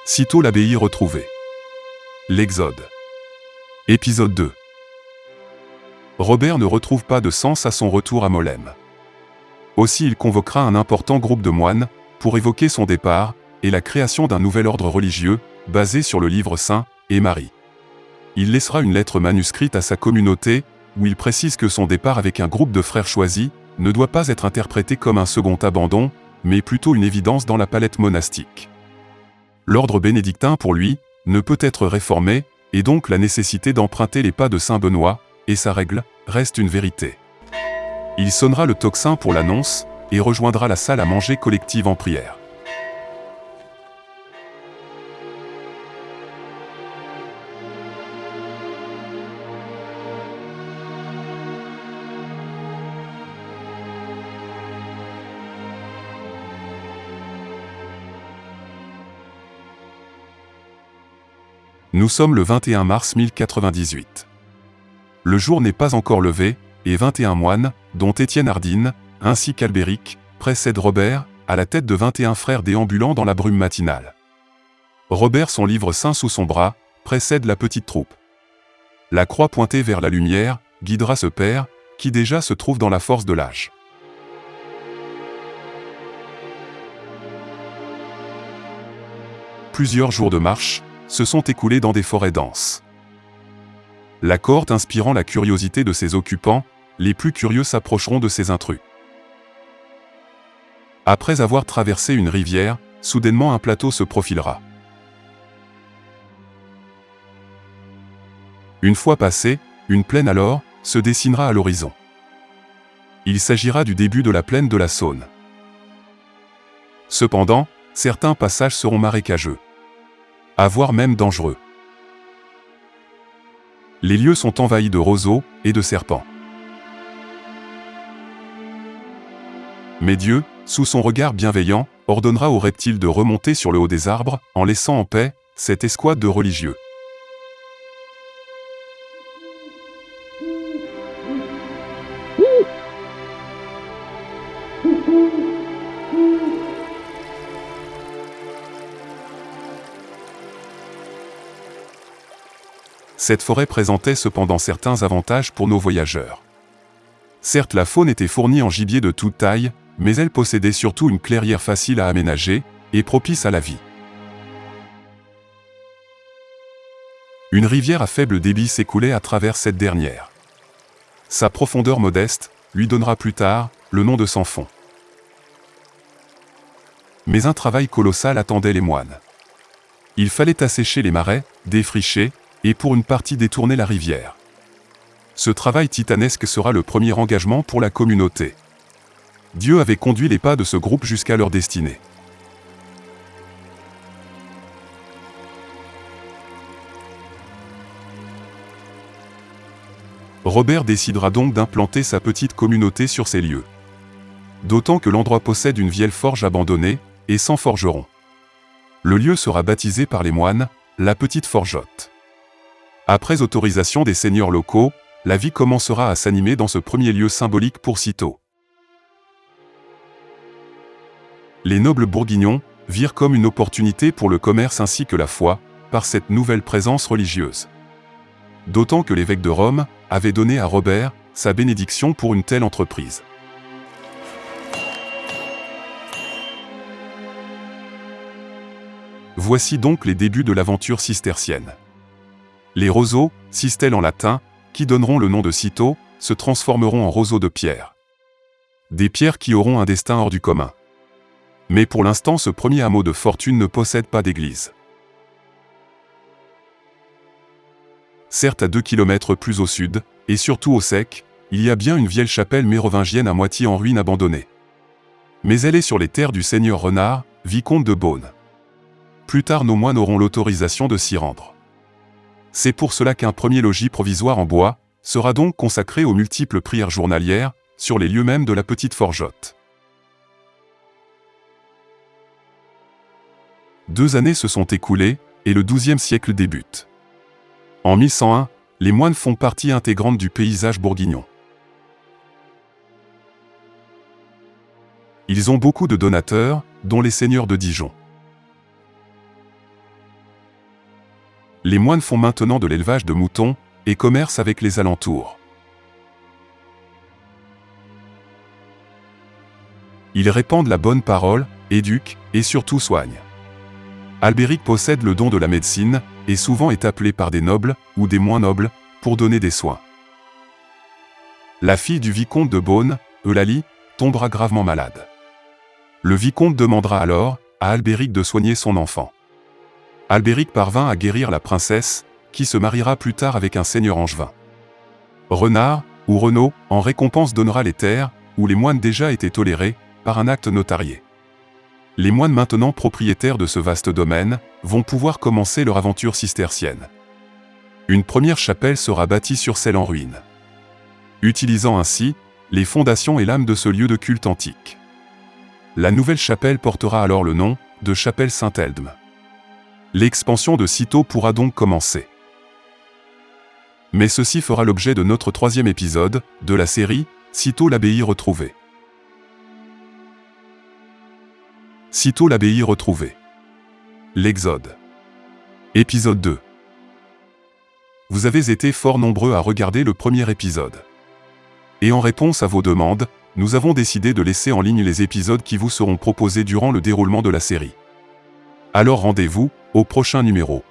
Sitôt l'abbaye retrouvée. L'Exode. Épisode 2. Robert ne retrouve pas de sens à son retour à Molesme. Aussi il convoquera un important groupe de moines pour évoquer son départ et la création d'un nouvel ordre religieux basé sur le livre saint et Marie. Il laissera une lettre manuscrite à sa communauté où il précise que son départ avec un groupe de frères choisis ne doit pas être interprété comme un second abandon, mais plutôt une évidence dans la palette monastique. L'ordre bénédictin pour lui ne peut être réformé, et donc la nécessité d'emprunter les pas de saint Benoît et sa règle reste une vérité. Il sonnera le tocsin pour l'annonce et rejoindra la salle à manger collective en prière. Nous sommes le 21 mars 1098. Le jour n'est pas encore levé, et 21 moines, dont Étienne Ardine, ainsi qu'Albéric, précèdent Robert, à la tête de 21 frères déambulant dans la brume matinale. Robert, son livre saint sous son bras, précède la petite troupe. La croix pointée vers la lumière guidera ce père, qui déjà se trouve dans la force de l'âge. Plusieurs jours de marche se sont écoulés dans des forêts denses. La cohorte inspirant la curiosité de ses occupants, les plus curieux s'approcheront de ces intrus. Après avoir traversé une rivière, soudainement un plateau se profilera. Une fois passé, une plaine alors se dessinera à l'horizon. Il s'agira du début de la plaine de la Saône. Cependant, certains passages seront marécageux, voire même dangereux. Les lieux sont envahis de roseaux et de serpents. Mais Dieu, sous son regard bienveillant, ordonnera aux reptiles de remonter sur le haut des arbres, en laissant en paix cette escouade de religieux. Cette forêt présentait cependant certains avantages pour nos voyageurs. Certes, la faune était fournie en gibier de toute taille, mais elle possédait surtout une clairière facile à aménager et propice à la vie. Une rivière à faible débit s'écoulait à travers cette dernière. Sa profondeur modeste lui donnera plus tard le nom de sans fond. Mais un travail colossal attendait les moines. Il fallait assécher les marais, défricher, et pour une partie détourner la rivière. Ce travail titanesque sera le premier engagement pour la communauté. Dieu avait conduit les pas de ce groupe jusqu'à leur destinée. Robert décidera donc d'implanter sa petite communauté sur ces lieux. D'autant que l'endroit possède une vieille forge abandonnée et sans forgeron. Le lieu sera baptisé par les moines, la Petite Forgeotte. Après autorisation des seigneurs locaux, la vie commencera à s'animer dans ce premier lieu symbolique pour Cîteaux. Les nobles bourguignons virent comme une opportunité pour le commerce ainsi que la foi, par cette nouvelle présence religieuse. D'autant que l'évêque de Rome avait donné à Robert sa bénédiction pour une telle entreprise. Voici donc les débuts de l'aventure cistercienne. Les roseaux, cistelles en latin, qui donneront le nom de Cîteaux, se transformeront en roseaux de pierre. Des pierres qui auront un destin hors du commun. Mais pour l'instant, ce premier hameau de fortune ne possède pas d'église. Certes, à 2 km plus au sud, et surtout au sec, il y a bien une vieille chapelle mérovingienne à moitié en ruine abandonnée. Mais elle est sur les terres du seigneur Renard, vicomte de Beaune. Plus tard, nos moines auront l'autorisation de s'y rendre. C'est pour cela qu'un premier logis provisoire en bois sera donc consacré aux multiples prières journalières sur les lieux mêmes de la Petite Forgeotte. 2 années se sont écoulées et le XIIe siècle débute. En 1101, les moines font partie intégrante du paysage bourguignon. Ils ont beaucoup de donateurs, dont les seigneurs de Dijon. Les moines font maintenant de l'élevage de moutons et commercent avec les alentours. Ils répandent la bonne parole, éduquent et surtout soignent. Albéric possède le don de la médecine et souvent est appelé par des nobles ou des moins nobles pour donner des soins. La fille du vicomte de Beaune, Eulalie, tombera gravement malade. Le vicomte demandera alors à Albéric de soigner son enfant. Albéric parvint à guérir la princesse, qui se mariera plus tard avec un seigneur angevin. Renard, ou Renaud, en récompense donnera les terres, où les moines déjà étaient tolérés, par un acte notarié. Les moines maintenant propriétaires de ce vaste domaine, vont pouvoir commencer leur aventure cistercienne. Une première chapelle sera bâtie sur celle en ruine, utilisant ainsi les fondations et l'âme de ce lieu de culte antique. La nouvelle chapelle portera alors le nom de chapelle Saint-Eldme. L'expansion de Cîteaux pourra donc commencer. Mais ceci fera l'objet de notre 3e épisode de la série Cîteaux l'abbaye retrouvée. Cîteaux l'abbaye retrouvée. L'Exode. Épisode 2. Vous avez été fort nombreux à regarder le premier épisode. Et en réponse à vos demandes, nous avons décidé de laisser en ligne les épisodes qui vous seront proposés durant le déroulement de la série. Alors rendez-vous au prochain numéro.